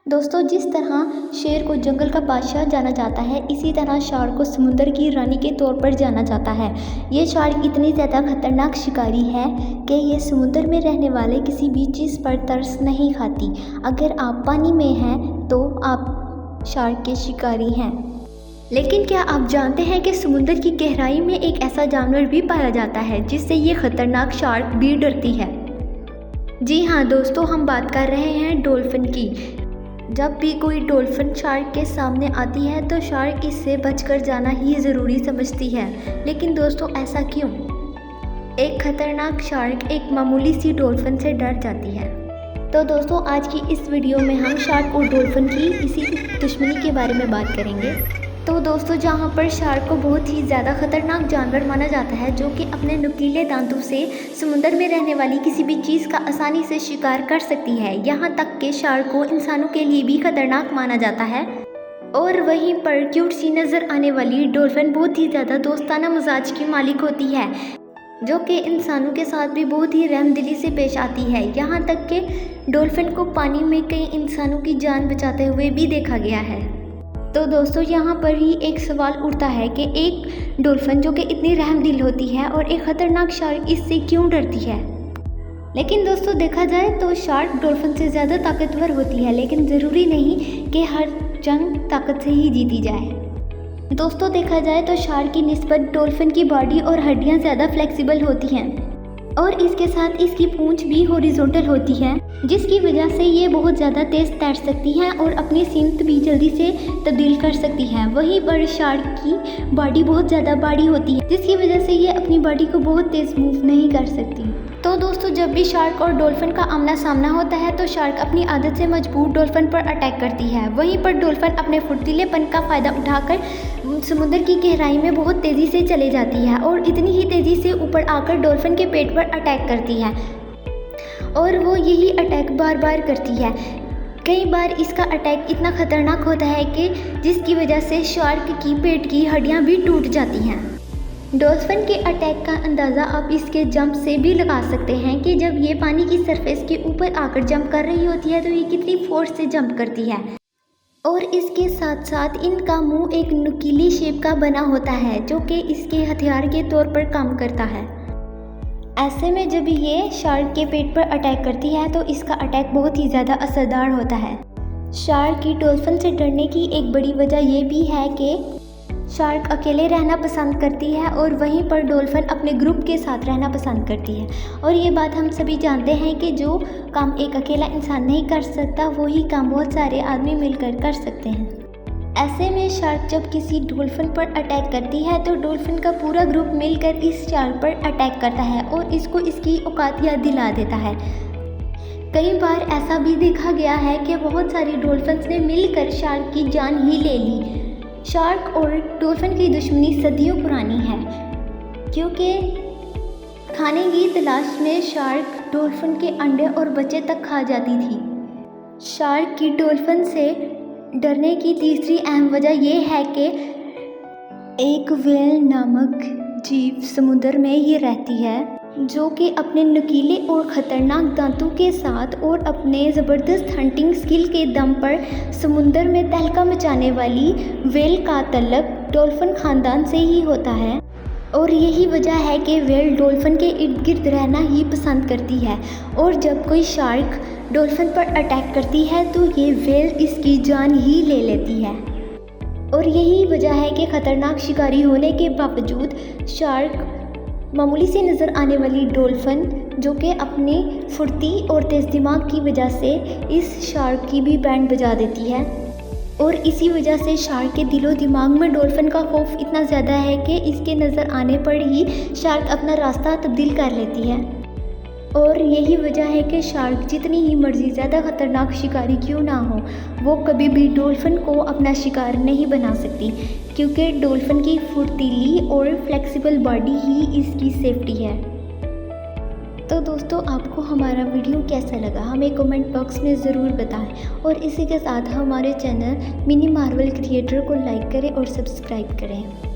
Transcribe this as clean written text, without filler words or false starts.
दोस्तों, जिस तरह शेर को जंगल का बादशाह जाना जाता है, इसी तरह शार्क को समुंदर की रानी के तौर पर जाना जाता है। ये शार्क इतनी ज़्यादा खतरनाक शिकारी है कि ये समुंदर में रहने वाले किसी भी चीज़ पर तरस नहीं खाती। अगर आप पानी में हैं तो आप शार्क के शिकारी हैं। लेकिन क्या आप जानते हैं कि समुंदर की गहराई में एक ऐसा जानवर भी पाया जाता है जिससे ये खतरनाक शार्क भी डरती है? जी हाँ दोस्तों, हम बात कर रहे हैं डॉल्फिन की। जब भी कोई डॉल्फिन शार्क के सामने आती है तो शार्क इससे बचकर जाना ही ज़रूरी समझती है। लेकिन दोस्तों, ऐसा क्यों? एक खतरनाक शार्क एक मामूली सी डॉल्फिन से डर जाती है। तो दोस्तों, आज की इस वीडियो में हम शार्क और डॉल्फिन की इसी दुश्मनी के बारे में बात करेंगे। तो दोस्तों, जहाँ पर शार्क को बहुत ही ज़्यादा खतरनाक जानवर माना जाता है, जो कि अपने नुकीले दांतों से समुद्र में रहने वाली किसी भी चीज़ का आसानी से शिकार कर सकती है। यहाँ तक कि शार्क को इंसानों के लिए भी खतरनाक माना जाता है। और वहीं पर क्यूट सी नज़र आने वाली डॉल्फिन बहुत ही ज़्यादा दोस्ताना मिजाज की मालिक होती है, जो कि इंसानों के साथ भी बहुत ही रहमदिली से पेश आती है। यहाँ तक कि डॉल्फिन को पानी में कई इंसानों की जान बचाते हुए भी देखा गया है। तो दोस्तों, यहाँ पर ही एक सवाल उठता है कि एक डॉल्फिन जो कि इतनी रहमदिल होती है और एक ख़तरनाक शार्क इससे क्यों डरती है? लेकिन दोस्तों, देखा जाए तो शार्क डॉल्फिन से ज़्यादा ताकतवर होती है, लेकिन ज़रूरी नहीं कि हर जंग ताकत से ही जीती जाए। दोस्तों, देखा जाए तो शार्क की निस्बत डॉल्फिन की बॉडी और हड्डियाँ ज़्यादा फ्लेक्सिबल होती हैं और इसके साथ इसकी पूंछ भी हॉरिजॉन्टल होती है, जिसकी वजह से ये बहुत ज़्यादा तेज़ तैर सकती हैं और अपनी सीमत भी जल्दी से तब्दील कर सकती हैं। वहीं पर शार्क की बॉडी बहुत ज़्यादा बड़ी होती है, जिसकी वजह से ये अपनी बॉडी को बहुत तेज़ मूव नहीं कर सकती। तो दोस्तों, जब भी शार्क और डॉल्फिन का आमना सामना होता है तो शार्क अपनी आदत से मजबूर डॉल्फिन पर अटैक करती है। वहीं पर डॉल्फिन अपने फुर्तीलेपन का फ़ायदा उठाकर समुद्र की गहराई में बहुत तेज़ी से चले जाती है और इतनी ही तेज़ी से ऊपर आकर डॉल्फिन के पेट पर अटैक करती है और वो यही अटैक बार बार करती है। कई बार इसका अटैक इतना ख़तरनाक होता है कि जिसकी वजह से शार्क की पेट की हड्डियाँ भी टूट जाती हैं। डॉल्फिन के अटैक का अंदाज़ा आप इसके जंप से भी लगा सकते हैं कि जब ये पानी की सरफेस के ऊपर आकर जंप कर रही होती है तो ये कितनी फोर्स से जंप करती है। और इसके साथ साथ इनका मुंह एक नुकीली शेप का बना होता है, जो कि इसके हथियार के तौर पर काम करता है। ऐसे में जब ये शार्क के पेट पर अटैक करती है तो इसका अटैक बहुत ही ज़्यादा असरदार होता है। शार्क की डॉल्फिन से डरने की एक बड़ी वजह ये भी है कि शार्क अकेले रहना पसंद करती है और वहीं पर डॉल्फिन अपने ग्रुप के साथ रहना पसंद करती है। और ये बात हम सभी जानते हैं कि जो काम एक अकेला इंसान नहीं कर सकता, वही काम बहुत सारे आदमी मिलकर कर सकते हैं। ऐसे में शार्क जब किसी डॉल्फिन पर अटैक करती है तो डॉल्फिन का पूरा ग्रुप मिलकर इस शार्क पर अटैक करता है और इसको इसकी औकात याद दिला देता है। कई बार ऐसा भी देखा गया है कि बहुत सारी डॉल्फिन्स ने मिलकर शार्क की जान ही ले ली। शार्क और डॉल्फिन की दुश्मनी सदियों पुरानी है, क्योंकि खाने की तलाश में शार्क डॉल्फिन के अंडे और बच्चे तक खा जाती थी। शार्क की डॉल्फिन से डरने की तीसरी अहम वजह यह है कि एक व्हेल नामक जीव समुद्र में ही रहती है, जो कि अपने नुकीले और ख़तरनाक दांतों के साथ और अपने ज़बरदस्त हंटिंग स्किल के दम पर समुद्र में तहलका मचाने वाली व्हेल का तल्लुक डॉल्फिन ख़ानदान से ही होता है। और यही वजह है कि व्हेल डॉल्फिन के इर्द गिर्द रहना ही पसंद करती है और जब कोई शार्क डॉल्फिन पर अटैक करती है तो ये व्हेल इसकी जान ही ले लेती है। और यही वजह है कि ख़तरनाक शिकारी होने के बावजूद शार्क मामूली से नज़र आने वाली डॉल्फिन, जो कि अपनी फुर्ती और तेज़ दिमाग की वजह से इस शार्क की भी बैंड बजा देती है। और इसी वजह से शार्क के दिलो दिमाग में डॉल्फिन का खौफ इतना ज़्यादा है कि इसके नज़र आने पर ही शार्क अपना रास्ता तब्दील कर लेती है। और यही वजह है कि शार्क जितनी ही मर्जी ज़्यादा ख़तरनाक शिकारी क्यों ना हो, वो कभी भी डॉल्फिन को अपना शिकार नहीं बना सकती, क्योंकि डॉल्फिन की फुर्तीली और फ्लेक्सिबल बॉडी ही इसकी सेफ्टी है। तो दोस्तों, आपको हमारा वीडियो कैसा लगा हमें कमेंट बॉक्स में ज़रूर बताएं और इसी के साथ हमारे चैनल मिनी मार्वल क्रिएटर को लाइक करें और सब्सक्राइब करें।